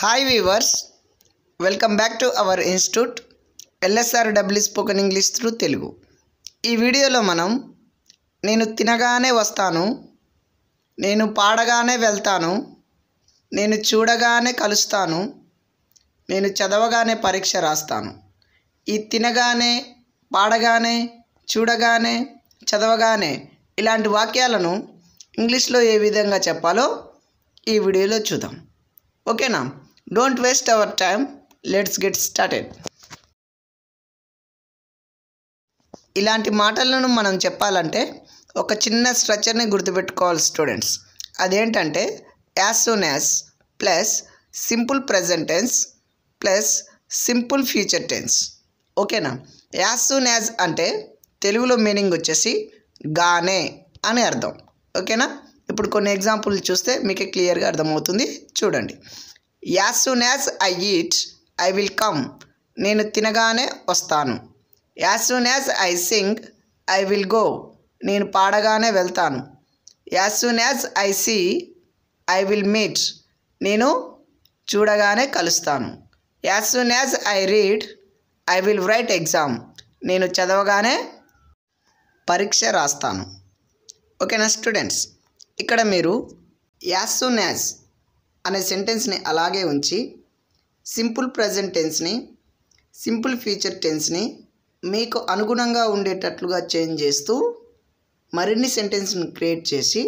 Hi weavers, welcome back to our institute LSRW spoken English through Telugu. ఈ వీడియోలో మనం నేను తినగానే వస్తాను, నేను పాడగానే వెళ్తాను, నేను చూడగానే కలుస్తాను, నేను చదవగానే పరీక్ష రాస్తాను. ఈ తినగానే, పాడగానే, చూడగానే, చదవగానే ఇలాంటి వాక్యాలను ఇంగ్లీష్లో ఏ విధంగా చెప్పాలో ఈ వీడియోలో చూద్దాం. ఓకేనా? Don't waste our time, let's get started. ఇలాంటి మాటలను మనం చెప్పాలంటే ఒక చిన్న స్ట్రక్చర్ని గుర్తుపెట్టుకోవాలి స్టూడెంట్స్. అదేంటంటే as soon as plus simple present tense plus simple future tense. ఓకేనా? యాజ్ సూన్ యాజ్ అంటే తెలుగులో మీనింగ్ వచ్చేసి గానే అని అర్థం. ఓకేనా? ఇప్పుడు కొన్ని ఎగ్జాంపుల్ చూస్తే మీకే క్లియర్గా అర్థమవుతుంది. చూడండి. As soon as I eat I will come. నేను తినగానే వస్తాను. As soon as I sing I will go. నేను పాడగానే వెళ్తాను. As soon as I see I will meet. నేను చూడగానే కలుస్తాను. As soon as I read I will write exam. నేను చదవగానే పరీక్ష రాస్తాను. ఓకేనా స్టూడెంట్స్? ఇక్కడ మీరు యాజ్ సూన్ యాజ్ అనే సెంటెన్స్ని అలాగే ఉంచి సింపుల్ ప్రెజెంట్ టెన్స్ని, సింపుల్ ఫ్యూచర్ టెన్స్ని మీకు అనుగుణంగా ఉండేటట్లుగా చేంజ్ చేస్తూ మరిన్ని సెంటెన్స్ని క్రియేట్ చేసి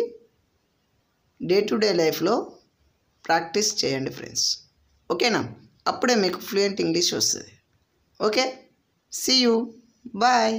డే టు డే లైఫ్లో ప్రాక్టీస్ చేయండి ఫ్రెండ్స్. ఓకేనా? అప్పుడే మీకు ఫ్లూయెంట్ ఇంగ్లీష్ వస్తుంది. Okay, see you, bye.